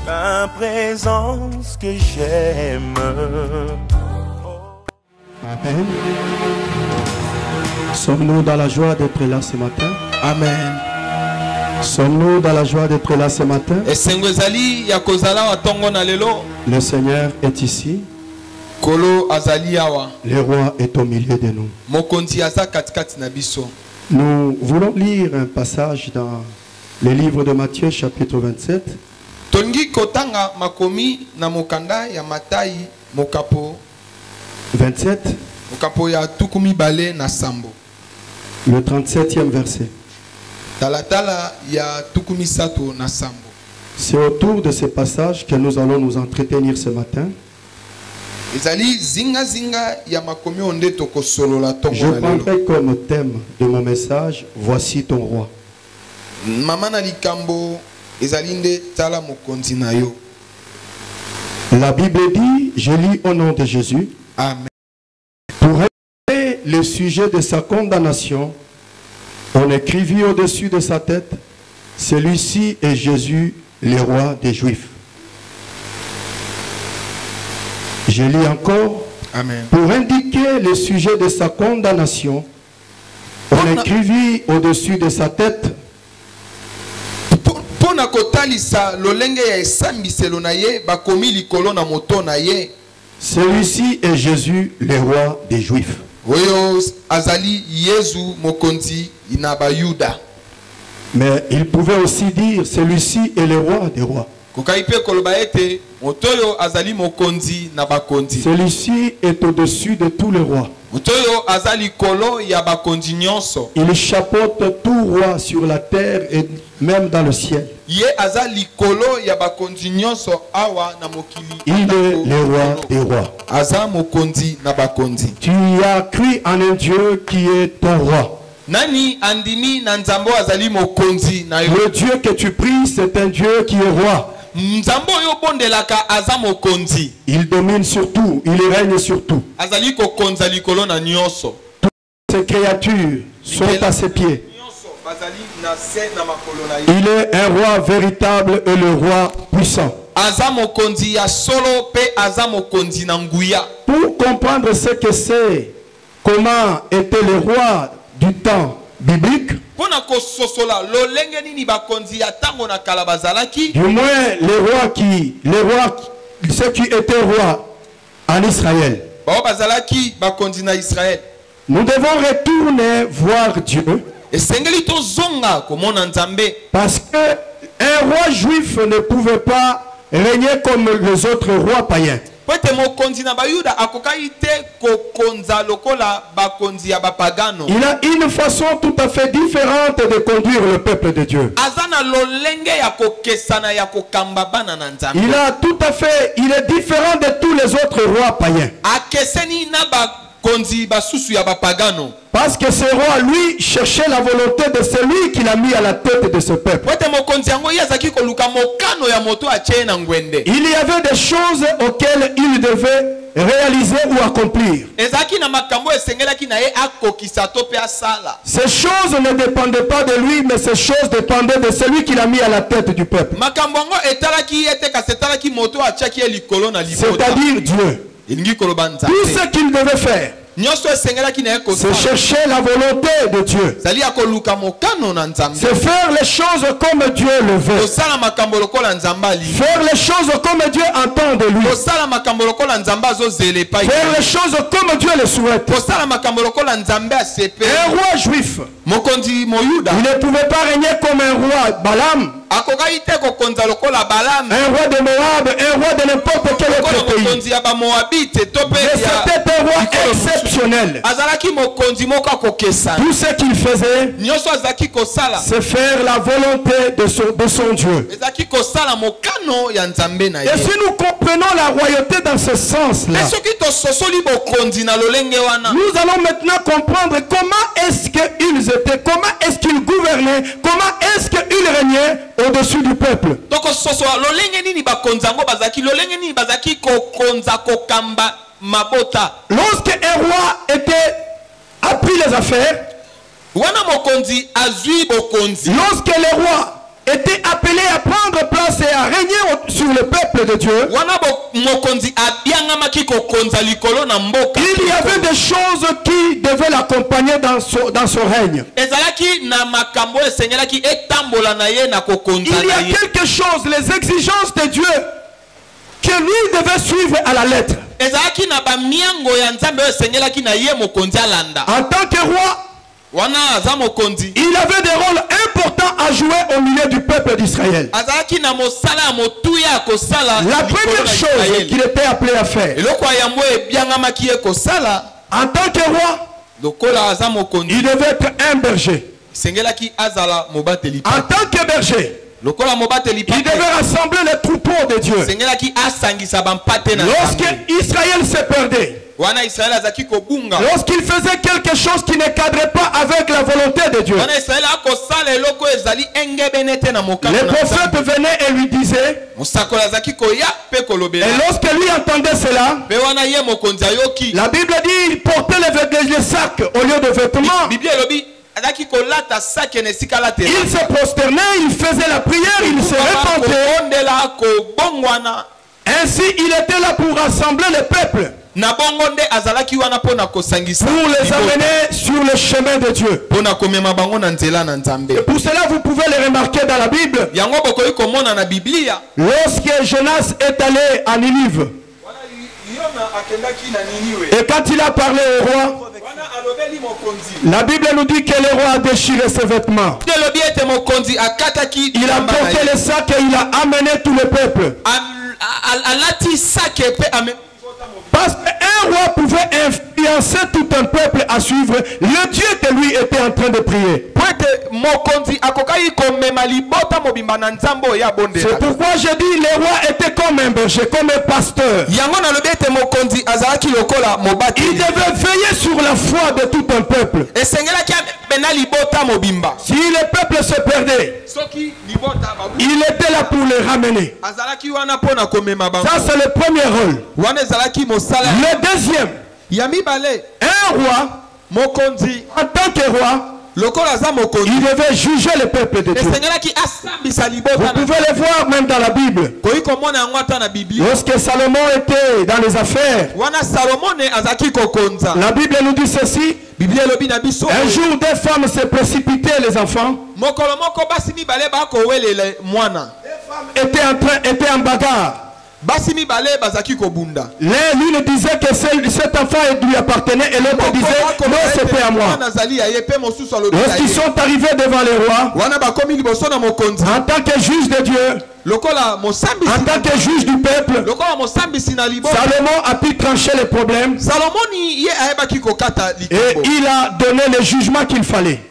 ta présence que j'aime. Amen. Sommes-nous dans la joie d'être là ce matin? Amen. Sommes-nous dans la joie d'être là ce matin? Le Seigneur est ici. Le roi est au milieu de nous. Nous voulons lire un passage dans le livre de Matthieu chapitre 27. 27. Le 37e verset. C'est autour de ce passage que nous allons nous entretenir ce matin. Je prendrai comme thème de mon message, voici ton roi. La Bible dit, je lis au nom de Jésus. Amen. Pour régler le sujet de sa condamnation, on écrivit au-dessus de sa tête, celui-ci est Jésus, le roi des Juifs. Je lis encore. Amen. Pour indiquer le sujet de sa condamnation, on écrivit au-dessus de sa tête, celui-ci est Jésus, le roi des Juifs. Mais il pouvait aussi dire, celui-ci est le roi des rois. Celui-ci est au-dessus de tous les rois. Il chapeaute tout roi sur la terre et même dans le ciel. Il est le roi des rois. Tu as cru en un Dieu qui est ton roi. Le Dieu que tu pries, c'est un Dieu qui est roi. Il domine sur tout, il règne sur tout. Toutes ces créatures sont à ses pieds. Il est un roi véritable et le roi puissant. Pour comprendre ce que c'est, comment était le roi du temps biblique, du moins ceux qui étaient rois en Israël, nous devons retourner voir Dieu, parce que un roi juif ne pouvait pas régner comme les autres rois païens. Il a une façon tout à fait différente de conduire le peuple de Dieu. Il est différent de tous les autres rois païens. Parce que ce roi, lui, cherchait la volonté de celui qu'il a mis à la tête de ce peuple. Il y avait des choses auxquelles il devait réaliser ou accomplir. Ces choses ne dépendaient pas de lui, mais ces choses dépendaient de celui qu'il a mis à la tête du peuple. C'est-à-dire Dieu. Tout ce qu'il devait faire, c'est chercher la volonté de Dieu. C'est faire les choses comme Dieu le veut. Faire les choses comme Dieu entend de lui. Faire les choses comme Dieu le souhaite. Un roi juif, il ne pouvait pas régner comme un roi Balaam, un roi de Moab, un roi de n'importe quel autre pays. Mais c'était un roi exceptionnel. Tout ce qu'il faisait, c'est faire la volonté de son Dieu. Et si nous comprenons la royauté dans ce sens-là, nous allons maintenant comprendre comment est-ce qu'ils étaient, comment est-ce qu'ils gouvernaient, comment est-ce qu'ils régnaient au-dessus du peuple. Lorsque un roi a pris les affaires, lorsque le roi était appelé à prendre place et à régner sur le Dieu, il y avait des choses qui devaient l'accompagner dans son règne. Il y a quelque chose, les exigences de Dieu, que lui devait suivre à la lettre. En tant que roi, il avait des rôles importants à jouer au milieu du peuple d'Israël. La première chose qu'il était appelé à faire, en tant que roi, il devait être un berger. En tant que berger, il devait rassembler les troupeaux de Dieu. Lorsque Israël se perdait, lorsqu'il faisait quelque chose qui ne cadrait pas avec la volonté de Dieu, les prophètes venaient et lui disaient, et lorsque lui entendait cela, la Bible dit il portait les sacs au lieu de vêtements. Il se prosternait, il faisait la prière, il se repentait. Ainsi, il était là pour rassembler le peuple, pour les amener sur le chemin de Dieu. Et pour cela, vous pouvez le remarquer dans la Bible. Lorsque Jonas est allé à Ninive, et quand il a parlé au roi, la Bible nous dit que le roi a déchiré ses vêtements. Il a porté les sacs et il a amené tout le peuple. Parce qu'un roi pouvait influencer tout un peuple à suivre le Dieu que lui était en train de prier. C'est pourquoi je dis le roi était comme un berger, comme un pasteur. Il devait veiller sur la foi de tout un peuple. Si le peuple se perdait, il était là pour les ramener. Ça c'est le premier rôle. Le deuxième, un roi, en tant que roi, il devait juger le peuple de Dieu. Vous pouvez le voir même dans la Bible. Lorsque Salomon était dans les affaires, la Bible nous dit ceci. Un jour, des femmes se précipitaient, les enfants. Des femmes étaient en bagarre. L'une disait que cet enfant lui appartenait et l'autre disait non, c'était à moi. Lorsqu'ils sont arrivés devant le roi, en tant que juge de Dieu, en tant que juge du peuple, Salomon a pu trancher les problèmes et il a donné le jugement qu'il fallait.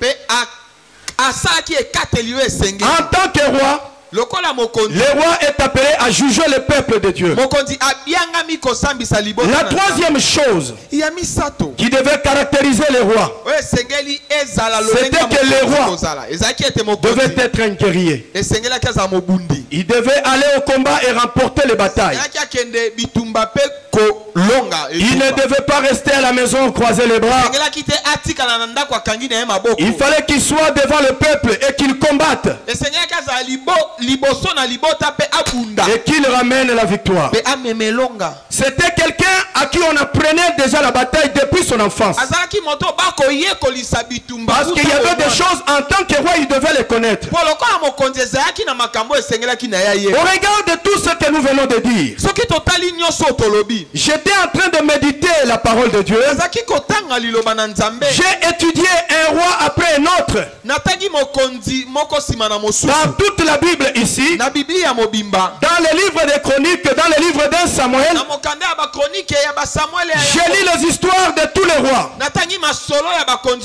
En tant que roi, le roi est appelé à juger le peuple de Dieu. La troisième chose qui devait caractériser le roi, c'était que le roi devait être un guerrier. Il devait aller au combat et remporter les batailles. Il ne devait pas rester à la maison croiser les bras. Il fallait qu'il soit devant le peuple et qu'il combatte. Et qu'il ramène la victoire. C'était quelqu'un à qui on apprenait déjà la bataille depuis son enfance. Parce qu'il y avait des choses en tant que roi, il devait les connaître. Au regard de tout ce que nous venons de dire, j'étais en train de méditer la parole de Dieu. J'ai étudié un roi après un autre. Dans toute la Bible ici, dans les livres des chroniques, dans les livres d'un Samuel, j'ai lu les histoires de tous les rois.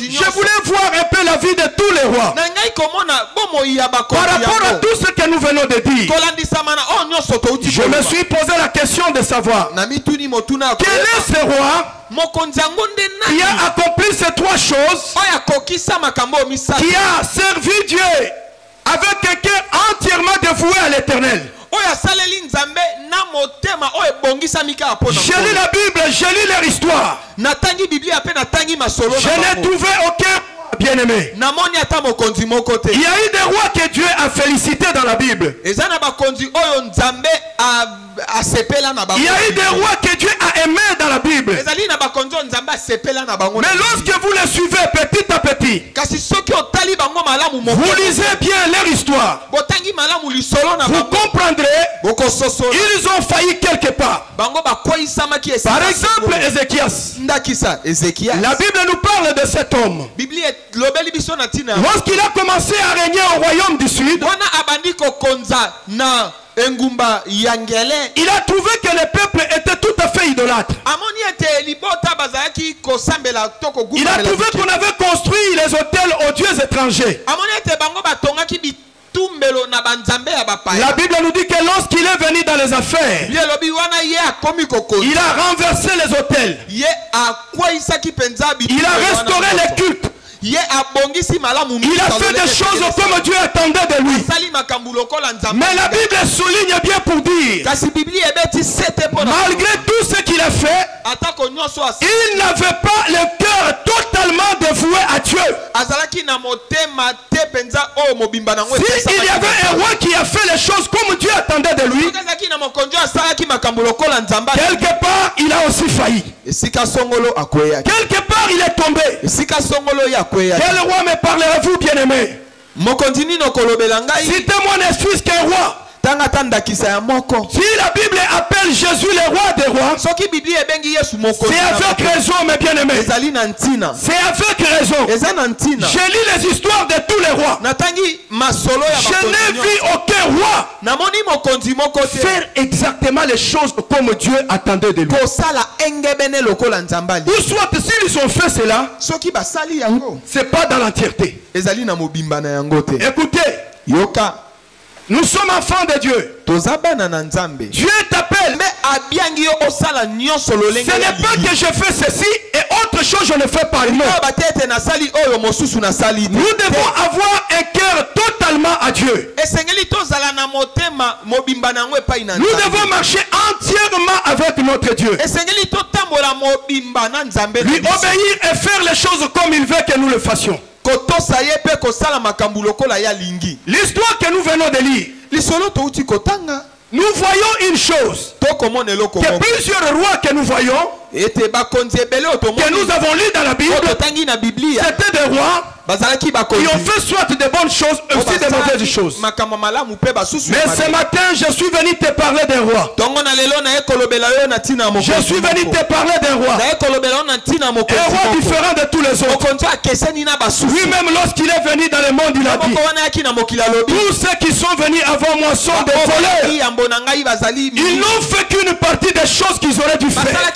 Je voulais voir un peu la vie de tous les rois. Par rapport à tout ce que nous venons de dire, je me suis posé la question de savoir quel est ce roi qui a accompli ces trois choses, qui a servi Dieu avec quelqu'un entièrement dévoué à l'Éternel. J'ai lu la Bible, j'ai lu leur histoire. Je n'ai trouvé aucun bien-aimé. Il y a eu des rois que Dieu a félicités dans la Bible. Il y a eu des rois que Dieu a aimés dans la Bible. Mais lorsque vous les suivez petit à petit, vous lisez bien leur histoire, vous comprendrez ils ont failli quelque part. Par exemple, Ézéchias. La Bible nous parle de cet homme. Lorsqu'il a commencé à régner au royaume du Sud, il a trouvé que le peuple était tout à fait idolâtre. Il a trouvé qu'on avait construit les hôtels aux dieux étrangers. La Bible nous dit que lorsqu'il est venu dans les affaires, il a renversé les hôtels. Il a restauré les cultes. Il a fait des choses comme Dieu attendait de lui. Mais la Bible souligne bien pour dire, malgré tout ce qu'il a fait, il n'avait pas le cœur totalement dévoué à Dieu. S'il y avait un roi qui a fait les choses comme Dieu attendait de lui, quelque part il a aussi failli. Quelque part il est tombé. Quel roi me parlerez-vous, bien-aimé? Citez-moi un fils qu'un roi. Si la Bible appelle Jésus le roi des rois, c'est avec raison, mes bien-aimés. C'est avec raison. Je lis les histoires de tous les rois. Je n'ai vu aucun roi faire exactement les choses comme Dieu attendait de lui. Ou soit s'ils ont fait cela, c'est pas dans l'entièreté. Écoutez, nous sommes enfants de Dieu. Dieu t'appelle. Ce n'est pas que je fais ceci et autre chose je ne fais pas. Non. Nous devons avoir un cœur totalement à Dieu. Nous devons marcher entièrement avec notre Dieu. Lui obéir et faire les choses comme il veut que nous le fassions. L'histoire que nous venons de lire, nous voyons une chose, que plusieurs rois que nous voyons, que nous avons lu dans la Bible, c'était des rois qui ont fait soit de bonnes choses aussi de mauvaises choses. Mais ce matin je suis venu te parler d'un roi. Je suis venu te parler d'un roi. Un roi différent de tous les autres. Lui-même lorsqu'il est venu dans le monde il a dit, tous ceux qui sont venus avant moi sont des voleurs. Ils n'ont fait qu'une partie des choses qu'ils auraient dû faire.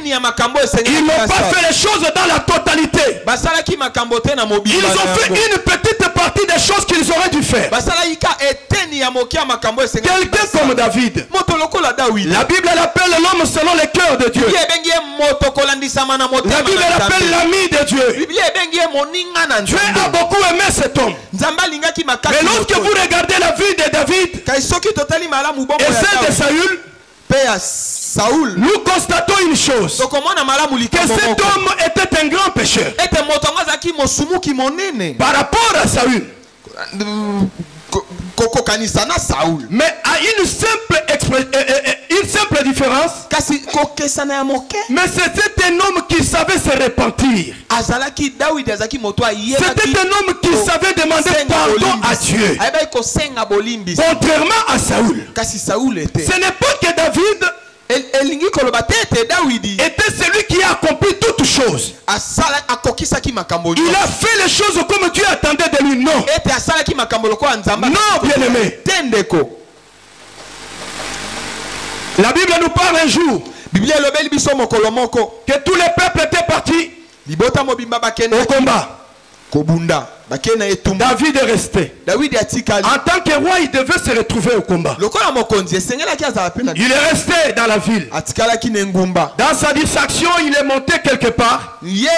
Ils n'ont pas fait les choses dans la totalité. Ils ont fait une petite partie des choses qu'ils auraient dû faire. Quelqu'un comme David, la Bible l'appelle l'homme selon le cœur de Dieu. La Bible l'appelle l'ami de Dieu. Dieu a beaucoup aimé cet homme. Mais lorsque vous regardez la vie de David et celle de Saül, nous constatons une chose, que cet homme était un grand pécheur par rapport à Saül. Mais à une simple différence, mais c'était un homme qui savait se repentir. C'était un homme qui savait demander pardon à Dieu. Contrairement à Saül. Ce n'est pas que David était celui qui a accompli toutes choses. Il a fait les choses comme Dieu attendait de lui. Non. Non, bien-aimé. La Bible nous parle un jour que tous les peuples étaient partis au combat. David est resté. En tant que roi, il devait se retrouver au combat. Il est resté dans la ville. Dans sa distraction, il est monté quelque part. Il a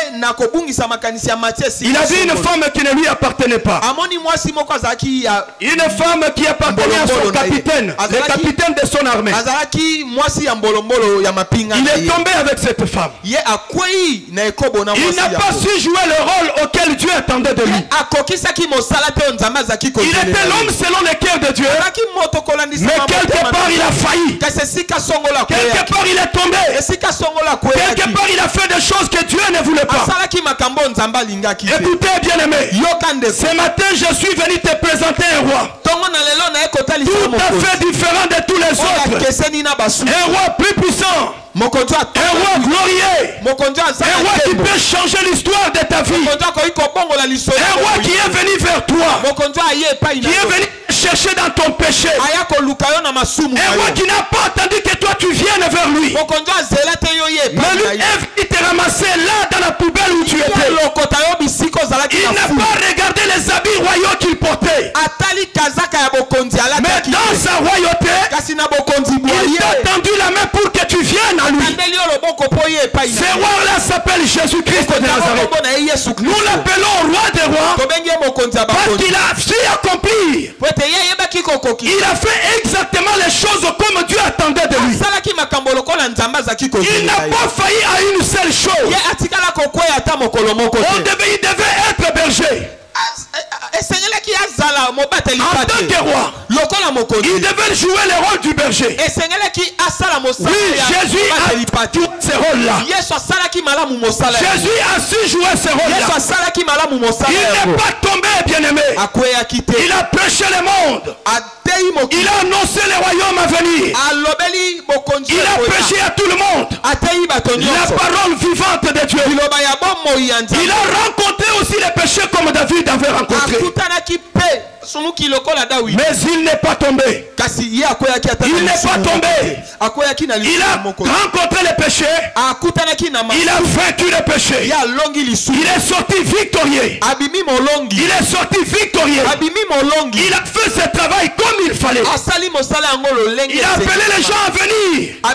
vu une femme qui ne lui appartenait pas. Une femme qui appartenait à son capitaine, le capitaine de son armée. Il est tombé avec cette femme. Il n'a pas su jouer le rôle auquel Dieu attendait de lui. Il était l'homme selon le cœur de Dieu. Mais quelque part il a failli. Quelque part il est tombé. Quelque part il a fait des choses que Dieu ne voulait pas. Écoutez bien aimé. Ce matin je suis venu te présenter un roi. Tout à fait différent de tous les autres. Un roi plus puissant. Un roi glorieux. Un roi qui peut changer l'histoire de ta vie. Un roi qui est venu vers toi. Qui est venu chercher dans ton péché. Un roi qui n'a pas attendu que toi tu viennes vers lui. Mais lui est venu te ramasser là dans la poubelle où tu étais. Il n'a pas regardé les habits royaux qu'il portait. Mais dans sa royauté, il t'a tendu la main pour que tu viennes à lui. Ce roi-là s'appelle Jésus-Christ de Nazareth. Nous l'appelons roi des rois parce qu'il a su accomplir. Il a fait exactement les choses comme Dieu attendait de lui. Il n'a pas failli à une seule chose. Il devait être berger. En tant que roi, il devait jouer le rôle du berger. Oui, Jésus a joué ce rôle-là. Jésus a su jouer ce rôle-là. Il n'est pas tombé, bien-aimé. Il a prêché le monde. Il a annoncé le royaume à venir. Il a prêché à tout le monde la parole vivante de Dieu. Il a rencontré aussi les péchés comme David avait rencontré. Mais il n'est pas tombé. Il n'est pas tombé. Il a rencontré les péchés. Il a vaincu les péchés. Il est sorti victorieux. Il est sorti victorieux. Il a fait ce travail comme il fallait. Il a appelé les gens à venir, à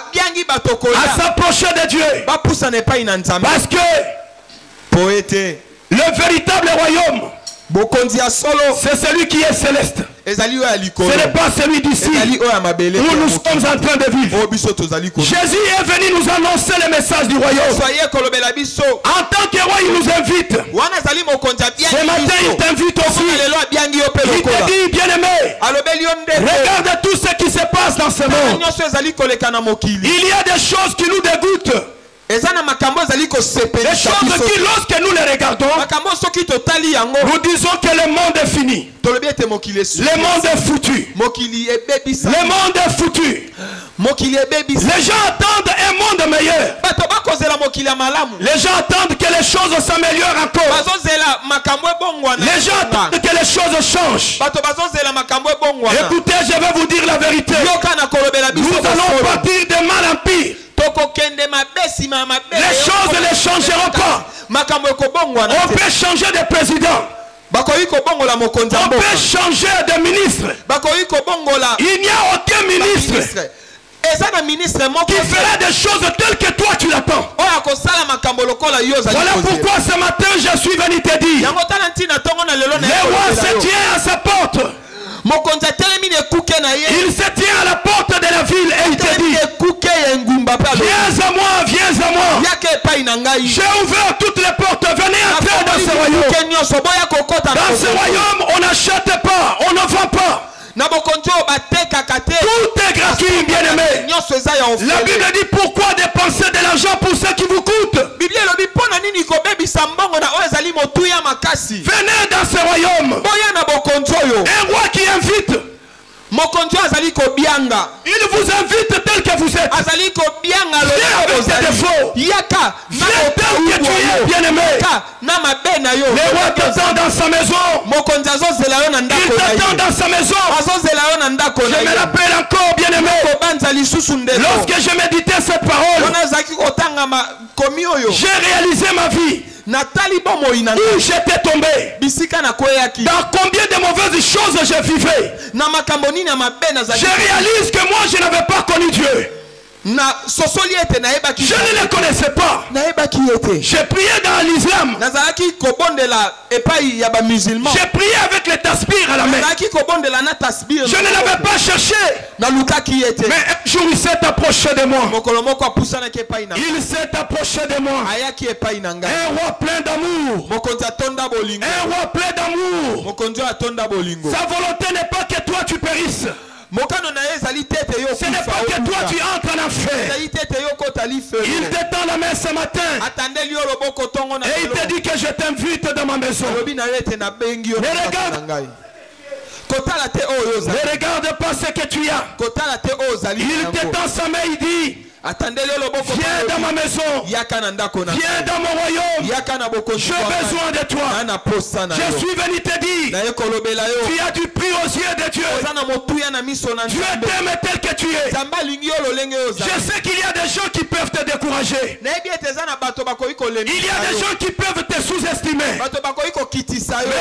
s'approcher de Dieu. Parce que le véritable royaume, c'est celui qui est céleste. Ce n'est pas celui d'ici où nous sommes en train de vivre. Jésus est venu nous annoncer le message du royaume. En tant que roi, il nous invite. Ce matin, il t'invite aussi. Il te dit, bien-aimé, regarde tout ce qui se passe dans ce monde. Il y a des choses qui nous dégoûtent. Les choses qui, lorsque nous les regardons, nous disons que le monde est fini. Le monde est foutu. Le monde est foutu. Les gens attendent un monde meilleur. Les gens attendent que les choses s'améliorent encore. Les gens attendent que les choses changent. Écoutez, je vais vous dire la vérité. Nous allons partir de mal en pire. Les choses ne changeront pas. On peut changer de président. On peut changer de ministre. Il n'y a aucun ministre qui fera des choses telles que toi tu l'attends. Voilà pourquoi ce matin je suis venu te dire, le roi se tient à sa porte. Il se tient à la porte de la ville et il te dit, viens à moi, viens à moi. J'ai ouvert toutes les portes, venez entrer dans ce royaume. Dans ce royaume, on n'achète pas, on ne vend pas. Tout est gratuit, bien-aimé. La Bible dit, pourquoi dépenser de l'argent pour ce qui vous coûte? Venez dans ce royaume. Un roi qui invite. Il vous invite tel que vous êtes. Viens avec tes défauts. Viens tel que tu es, bien-aimé. Le roi t'attend dans sa maison. Il t'attend dans sa maison. Je me rappelle encore, bien-aimé, lorsque je méditais cette parole, j'ai réalisé ma vie. Où j'étais tombé. Dans combien de mauvaises choses je vivais. Je réalise que moi je n'avais pas connu Dieu. Je ne les connaissais pas. J'ai prié dans l'islam. J'ai prié avec les tasbires à la main. Je ne l'avais pas cherché. Mais un jour il s'est approché de moi. Il s'est approché de moi. Un roi plein d'amour. Un roi plein d'amour. Sa volonté n'est pas que toi tu périsses. Ce n'est pas que toi tu entres en enfer. Il t'étend la main ce matin. Et il te dit que je t'invite dans ma maison. Ne regarde pas ce que tu as. Il t'étend sa main, il dit: viens dans ma maison. Viens dans mon royaume. J'ai besoin de toi. Je suis venu te dire: tu as du prix aux yeux de Dieu. Dieu t'aime tel que tu es. Je sais qu'il y a des gens qui peuvent te décourager. Il y a des gens qui peuvent te sous-estimer. Mais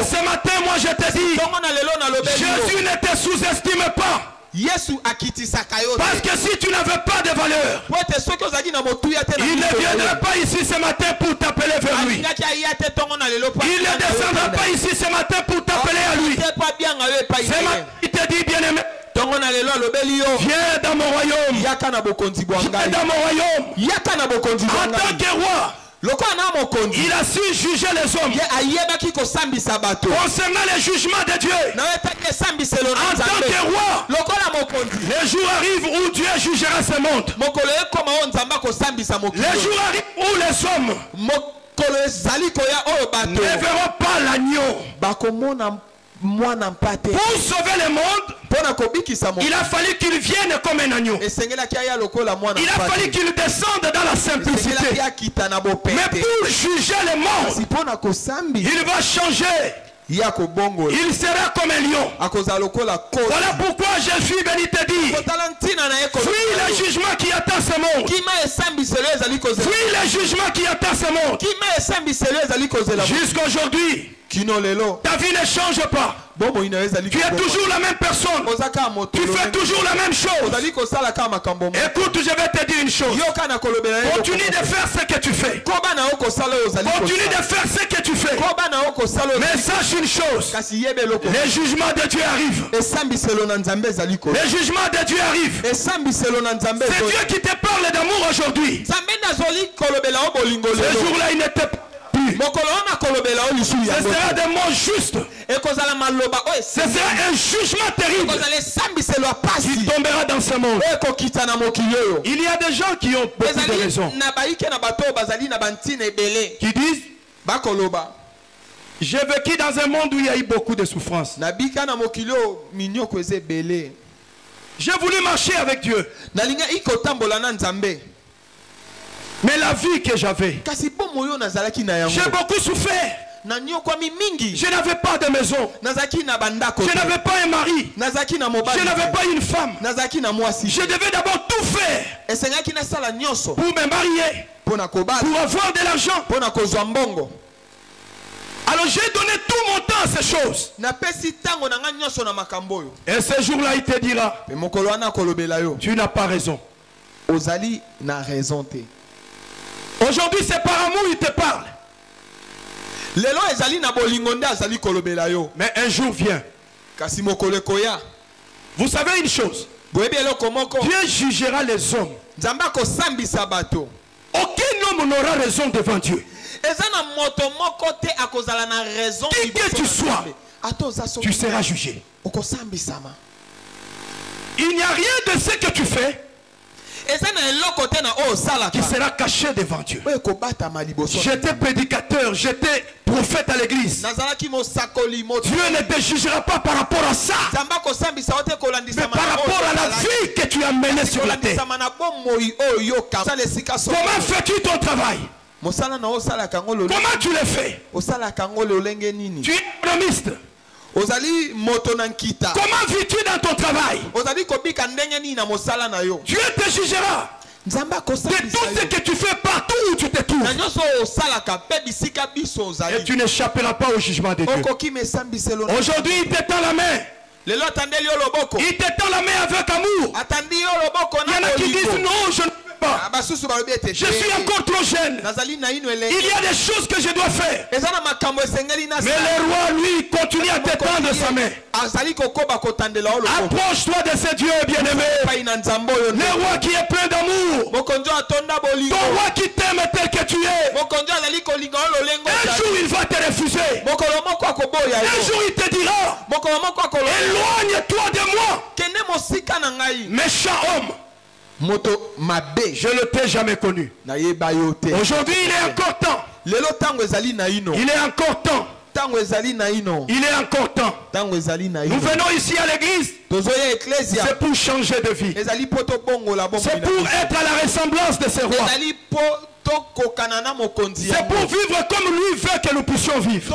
ce matin, moi je te dis, Jésus ne te sous-estime pas. Parce que si tu n'avais pas de valeur, il ne viendrait pas ici ce matin pour t'appeler vers lui. Il ne descendra pas ici ce matin pour t'appeler à lui. Ce matin, il te dit: bien-aimé, viens dans mon royaume. Viens dans mon royaume. En tant que roi, il a su juger les hommes concernant les jugements de Dieu. En tant que roi, les jours arrivent où Dieu jugera ce monde. Les jours arrivent où les hommes ne verront pas l'agneau. Pour sauver le monde, il a fallu qu'il vienne comme un agneau. Il a fallu qu'il descende dans la simplicité. Mais pour juger le monde, il va changer. Il sera comme un lion. Voilà pourquoi je suis venu te dire: fuis le jugement qui attend ce monde. Fuis le jugement qui attend ce monde. Jusqu'aujourd'hui, ta vie ne change pas. Tu es toujours la même personne. Tu fais toujours la même chose. Écoute, je vais te dire une chose. Continue de faire ce que tu fais. Continue de faire ce que tu fais. Mais sache une chose: les jugements de Dieu arrivent. Les jugements de Dieu arrivent. C'est Dieu qui te parle d'amour aujourd'hui. Ce jour-là, il n'était pas. Ce sera des mots justes. Ce sera un jugement terrible qui tombera dans ce monde. Il y a des gens qui ont beaucoup de raisons, qui disent: j'ai vécu dans un monde où il y a eu beaucoup de souffrance. J'ai voulu marcher avec Dieu. Mais la vie que j'avais, j'ai beaucoup souffert. Je n'avais pas de maison. Je n'avais pas un mari. Je n'avais pas une femme. Je devais d'abord tout faire pour me marier, pour avoir de l'argent. Alors j'ai donné tout mon temps à ces choses. Et ce jour-là, il te dira: tu n'as pas raison. Aujourd'hui, c'est par amour il te parle. Mais un jour vient. Vous savez une chose: Dieu jugera les hommes. Aucun homme n'aura raison devant Dieu. Qui que tu sois, tu seras jugé. Il n'y a rien de ce que tu fais qui sera caché devant Dieu. J'étais prédicateur, j'étais prophète à l'église. Dieu ne te jugera pas par rapport à ça, mais par rapport à la vie que tu as menée sur la terre. Comment fais-tu ton travail? Comment tu le fais? Tu es économiste. Comment vis-tu dans ton travail? Dieu te jugera de tout ce que tu fais partout où tu te trouves. Et tu n'échapperas pas au jugement de Dieu. Aujourd'hui, il t'étend la main. Il t'étend la main avec amour. Il y en a qui disent non, je ne peux pas. Je suis encore trop jeune. Il y a des choses que je dois faire. Mais le roi, lui, continue à t'étendre sa main. Approche-toi de ce Dieu bien-aimé. Le roi qui est plein d'amour. Ton roi qui t'aime tel que tu es. Un jour, il va te refuser. Un jour, il te dira, éloigne-toi de moi. Méchant homme. Je ne t'ai jamais connu. Aujourd'hui, il est encore temps. Il est encore temps. Il est encore temps. Nous venons ici à l'église. C'est pour changer de vie. C'est pour être à la ressemblance de ce roi. C'est pour vivre comme lui veut que nous puissions vivre.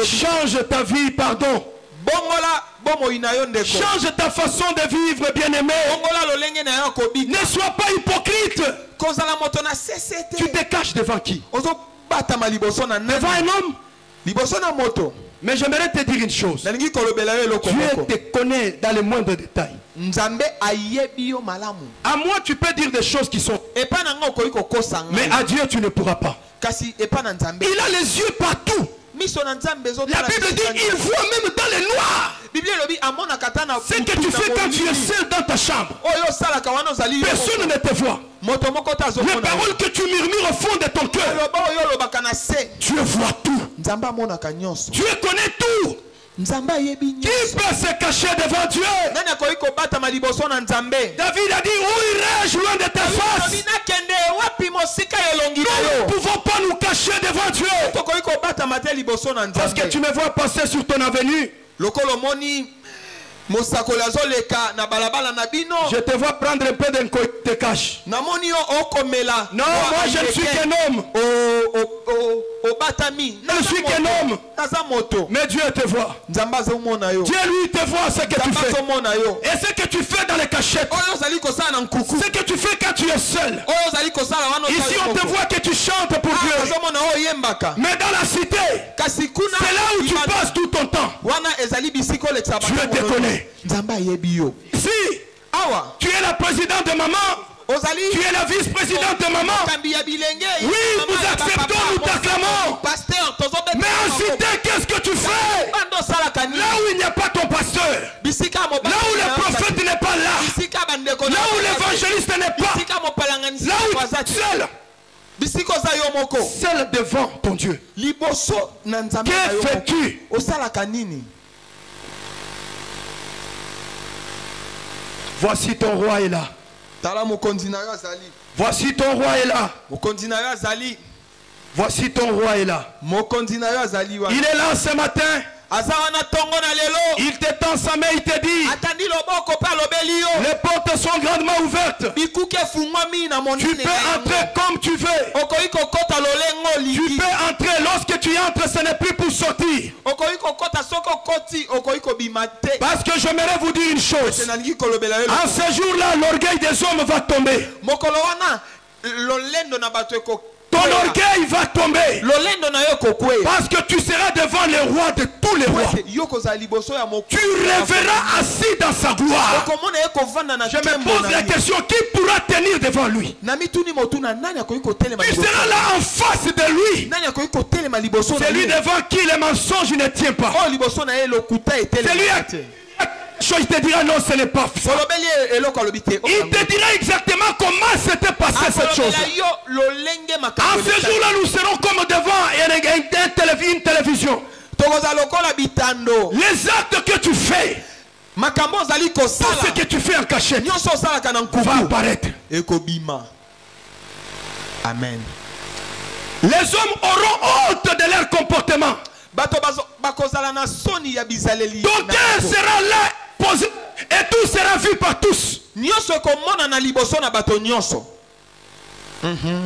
Change ta vie, pardon. Change ta façon de vivre, bien-aimé. Ne sois pas hypocrite. Tu te caches devant qui? Devant un homme? Mais j'aimerais te dire une chose. Dieu te connaît dans les moindres détails. À moi, tu peux dire des choses qui sont. Mais à Dieu, tu ne pourras pas. Il a les yeux partout. La Bible dit il voit même dans les noirs. Ce que tu fais quand tu es seul dans ta chambre, personne ne te voit. Les paroles que tu murmures au fond de ton cœur, Dieu voit tout. Dieu connaît tout. Qui peut se cacher devant Dieu? David a dit, où irai-je loin de ta face? Nous ne pouvons pas nous cacher devant Dieu. Parce que tu me vois passer sur ton avenue. Je te vois prendre un peu d'un côté, te cache. Non, moi je ne suis qu'un homme. Je ne suis qu'un homme. Mais Dieu te voit. Dieu lui te voit ce que tu fais. Et ce que tu fais dans les cachettes. Ce que tu fais quand tu es seul. Ici on te voit que tu chantes pour Dieu. Mais dans la cité, c'est là où tu passes tout ton temps. Dieu te connaît. Ici, tu es la présidente de maman. Tu es la vice-présidente de maman. Oui, nous acceptons, nous t'acclamons. Mais en cité, qu'est-ce que tu fais? Là où il n'y a pas ton pasteur, là où le prophète n'est pas là, là où l'évangéliste n'est pas, là où seul devant ton Dieu. Que fais-tu? Voici ton roi est là. Voici ton roi est là. Voici ton roi est là. Il est là ce matin. Il te tend sa main, il te dit, les portes sont grandement ouvertes. Tu peux entrer comme tu veux. Tu peux entrer. Lorsque tu entres, ce n'est plus pour sortir. Parce que j'aimerais vous dire une chose. En ce jour-là, l'orgueil des hommes va tomber. Ton orgueil va tomber. Parce que tu seras devant le roi de tous les rois. Tu rêveras assis dans sa gloire. Je me pose la question, qui pourra tenir devant lui? Tu seras là en face de lui. C'est lui devant qui les mensonges ne tiennent pas. C'est lui il te dira non, ce n'est pas ça. Il te dira exactement comment s'était passé cette chose. En ce jour-là, nous serons comme devant une télévision. Les actes que tu fais, tout ce que tu fais en cachette, va apparaître. Amen. Les hommes auront honte de leur comportement. Ton cœur sera là posé et tout sera vu par tous.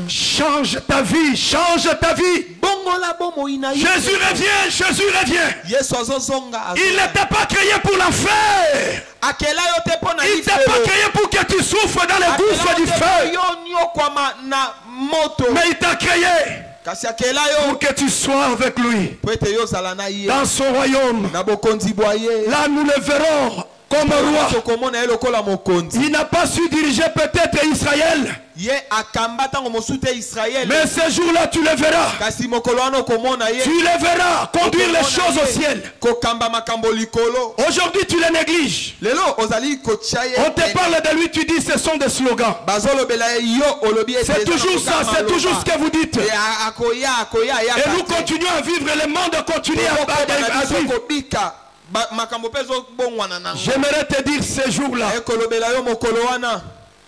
Change ta vie, change ta vie. Jésus revient, Jésus revient. Il ne t'a pas créé pour l'enfer. Il ne t'a pas créé pour que tu souffres dans les gouffres du feu. Mais il t'a créé pour que tu sois avec lui dans son royaume. Là nous le verrons comme roi. Il n'a pas su diriger peut-être Israël. Mais ce jour-là, tu le verras. Tu le verras conduire les choses au ciel. Aujourd'hui, tu les négliges. On te parle de lui, tu dis ce sont des slogans. C'est toujours ça, c'est toujours ce que vous dites. Et nous continuons à vivre, le monde continue à vivre. J'aimerais te dire ce jour-là,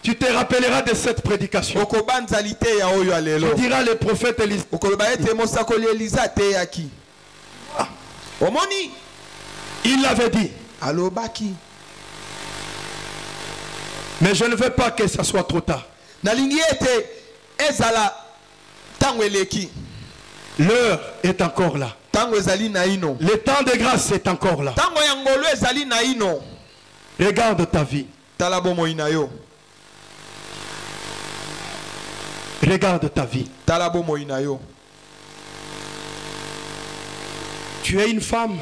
tu te rappelleras de cette prédication. Tu diras le prophète Élisée. Il l'avait dit. Mais je ne veux pas que ça soit trop tard. L'heure est encore là. Le temps de grâce est encore là. Regarde ta vie. Regarde ta vie. Tu es une femme.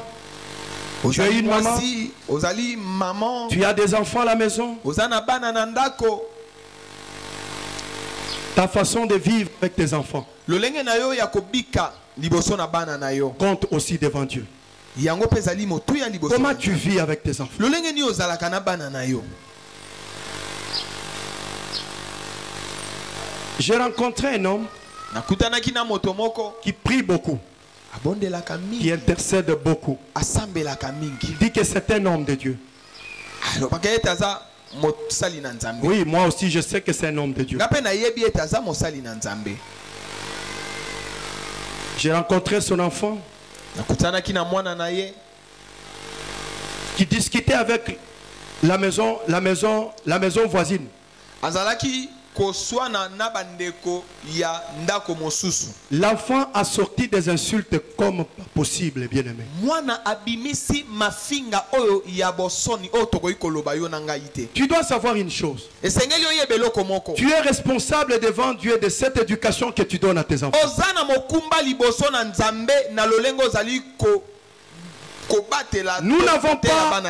Tu es une maman. Tu as des enfants à la maison. Ta façon de vivre avec tes enfants compte aussi devant Dieu. Comment tu vis avec tes enfants? J'ai rencontré un homme qui prie beaucoup, qui intercède beaucoup, qui dit que c'est un homme de Dieu. Oui, moi aussi je sais que c'est un homme de Dieu. J'ai rencontré son enfant qui discutait avec la maison voisine. L'enfant a sorti des insultes comme pas possible, bien-aimé. Tu dois savoir une chose. Tu es responsable devant Dieu de cette éducation que tu donnes à tes enfants. Nous n'avons pas,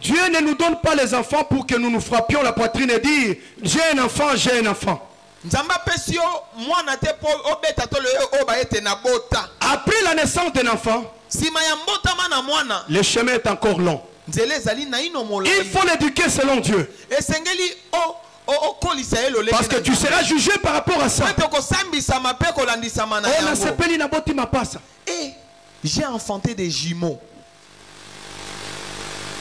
Dieu ne nous donne pas les enfants pour que nous nous frappions la poitrine et dire j'ai un enfant, j'ai un enfant. Après la naissance d'un enfant, le chemin est encore long. Il faut l'éduquer selon Dieu. Parce que tu seras jugé par rapport à ça. J'ai enfanté des jumeaux.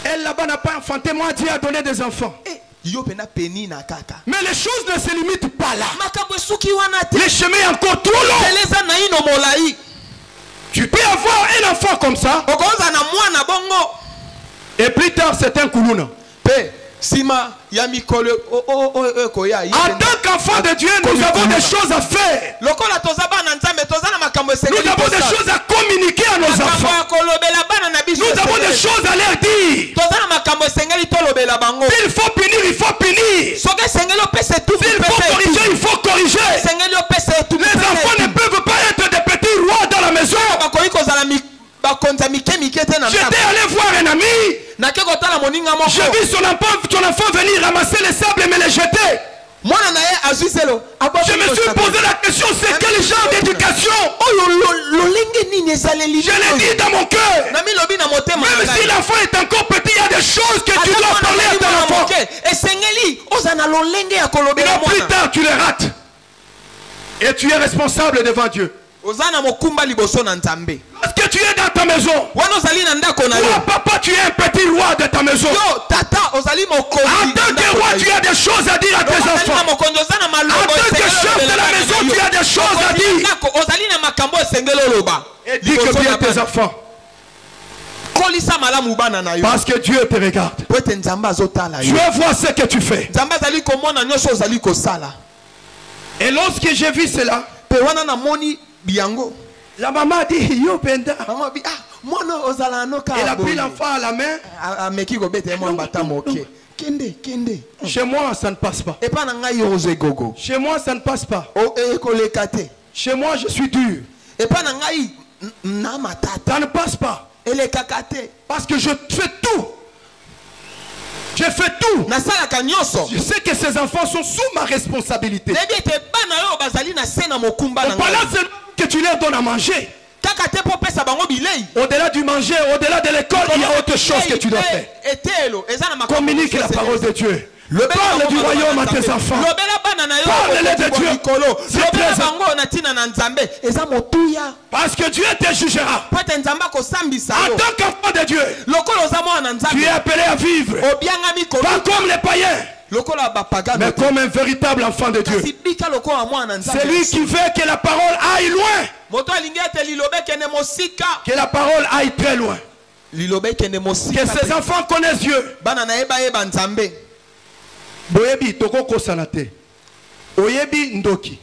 Elle là-bas n'a pas enfanté, moi Dieu a donné des enfants. Mais les choses ne se limitent pas là. Le chemin est encore trop long. Tu peux avoir un enfant comme ça. Et plus tard c'est un koulouna. En tant qu'enfant de Dieu, nous avons des choses à faire. Nous avons des choses à communiquer à nos enfants. Nous avons des choses à leur dire. S'il faut punir, il faut punir. S'il faut corriger, il faut corriger. Les enfants ne peuvent pas être des petits rois dans la maison. J'étais allé voir un ami. J'ai vu son enfant venir ramasser les sables et me les jeter. Je me suis posé la question, c'est quel genre d'éducation? Je l'ai dit dans mon cœur. Même si l'enfant est encore petit, il y a des choses que tu dois parler à ton enfant. Et plus tard, tu les rates. Et tu es responsable devant Dieu. Parce que tu es dans ta maison. Toi, papa, tu es un petit roi de ta maison. En tant que roi, tu as des choses à dire à tes enfants. En tant que chef de la maison, tu as des choses à dire. Et dis que bien tes enfants. Parce que Dieu te regarde. Dieu voit ce que tu fais. Et lorsque j'ai vu cela, la maman a dit yo penda. Elle a pris l'enfant à la main. Chez moi ça ne passe pas. Chez moi ça ne passe pas. Chez moi je suis dur. Ça ne passe pas. Parce que je fais tout Je fais tout. Je sais que ces enfants sont sous ma responsabilité. On parle que tu leur donnes à manger. Au-delà du manger, au-delà de l'école, il y a autre chose que tu dois faire. Communique la parole de Dieu. Parle du royaume à tes enfants. Parle-les de Dieu. Parce que Dieu te jugera. En tant qu'enfant de Dieu, tu es appelé à vivre pas comme les païens, mais comme un véritable enfant de Dieu. C'est lui qui veut que la parole aille loin. Que la parole aille très loin. Que ses enfants connaissent Dieu. Boyebi toko kosanate. Oyebi ndoki.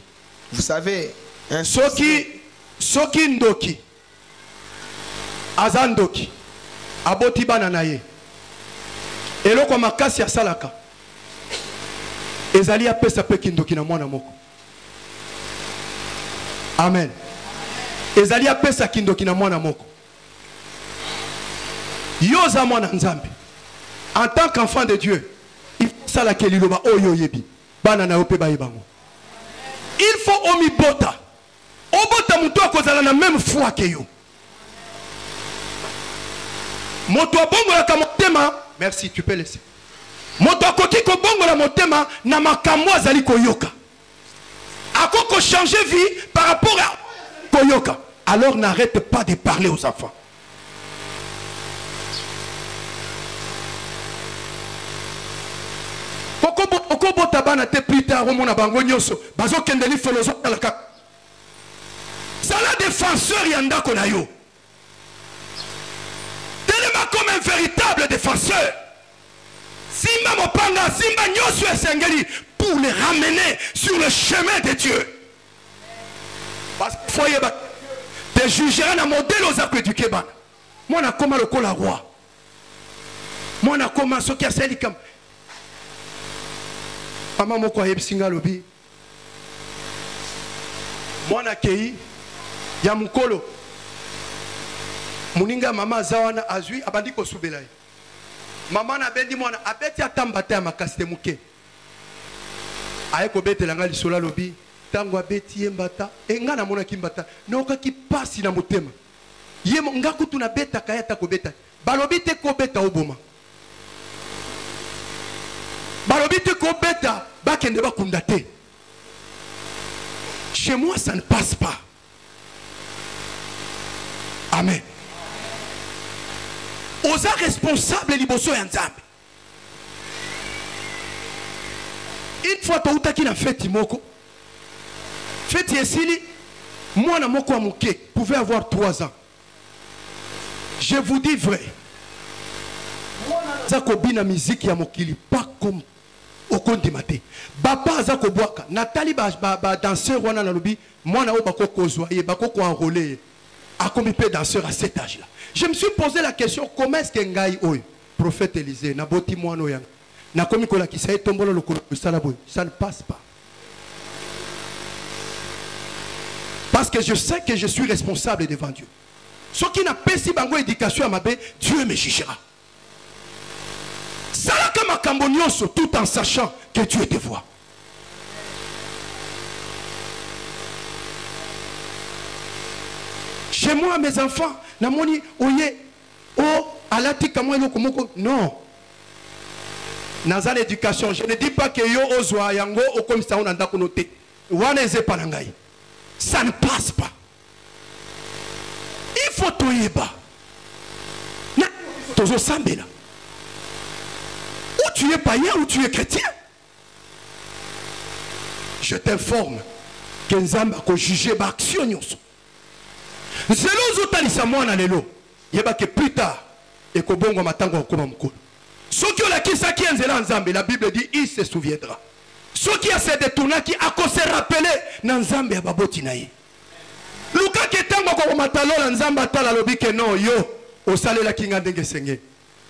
Vous savez, soki ndoki. Azandoki. Aboti bananaye. Eloko makasi ya salaka. Ezali apesa peki ndoki na mwana moko. Amen. Ezali apesa kindoki na mwana moko. Yoza mwana nzambe. En tant qu'enfant de Dieu, il faut omibota. Obota muto akozala na même foi que yo. Moto abongola ka motema, merci, tu peux laisser. Moto akoki ko bongola motema na makambo azali koyoka. Akoko changer vie par rapport à koyoka. Alors n'arrête pas de parler aux enfants. C'est la défenseur yanda konayo. Tellement comme un véritable défenseur. Simba mopanga, simba nyosu esengeli pour les ramener sur le chemin de Dieu. Parce que foyer te jugera na modèle aux actes du Kéban. Moi na koma le kola roi. Moi na koma soki aseli kam. Mama moko ayebsinga lobi mwana kei ya mukolo muninga mama zawana azui abandi kosubela ye mama na bendi mwana abeti atambata ya makasi te muke aye kobetela nga lisola lobi tango abeti ye mbata nga na mona kimbata nokaki pasi na motema ye nga kutu na beta kaya ta kobeta balobi te kobeta oboma. Chez moi, ça ne passe pas. Amen. Osa responsable liboso ya nzambe. Une fois touta ki na fête moko. Fête esili mwana moko wa muke pouvait avoir 3 ans. Je vous dis vrai. Zako bina musique ya mokili pas comme au compte maté. Papa zako boaka Nathalie ba danseur wana na lobi mwana o bako kozwa ye bako ko enrôler a combien de danseurs à cet âge là. Je me suis posé la question comment est-ce que ngai oy prophète Élisée na boti mwana oya na komi kola ki sa tombolo le sala boy ça ne passe pas. Parce que je sais que je suis responsable devant Dieu. Ce qui n'a pas si bango éducation à ma bé, Dieu me jugera. Tout en sachant que Dieu te voit. Chez moi, mes enfants, namoni oye o alati kamwa lokomoko non. Dans l'éducation, je ne dis pas que yo ozwa yango o comme ça on anda konote. Wana eze panangai. Ça ne passe pas. Il faut toyeba. Na tozo sambela. Ou tu es païen ou tu es chrétien. Je t'informe que Nzamba ko juger ba action nyonso. Zelo zotalisa mwana lelo. Yeba que plus tard et ko bongo matango ko mukolo. Ceux qui ont la kisa qui enzela Nzambe, la Bible dit il se souviendra. Ceux qui a se détourné qui a ko se rappeler na Nzambe ya baboti na ye. Luka ketango ko matalola Nzamba tala lobi que non yo au salé la kinga ndenge senge.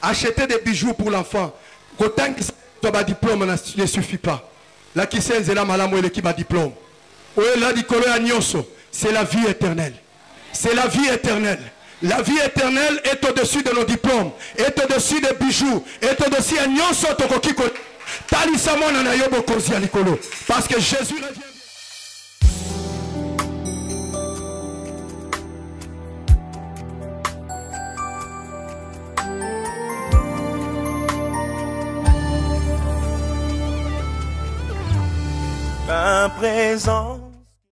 Acheter des bijoux pour l'enfant. Quand tu as un diplôme ne suffit pas. La qui s'est là malamu et qui a diplôme. C'est la vie éternelle. C'est la vie éternelle. La vie éternelle est au-dessus de nos diplômes, est au-dessus des bijoux, est au-dessus de nyonso tokokiko. Talisamona na yobo kozi ya likolo. Parce que Jésus revient. Un présent.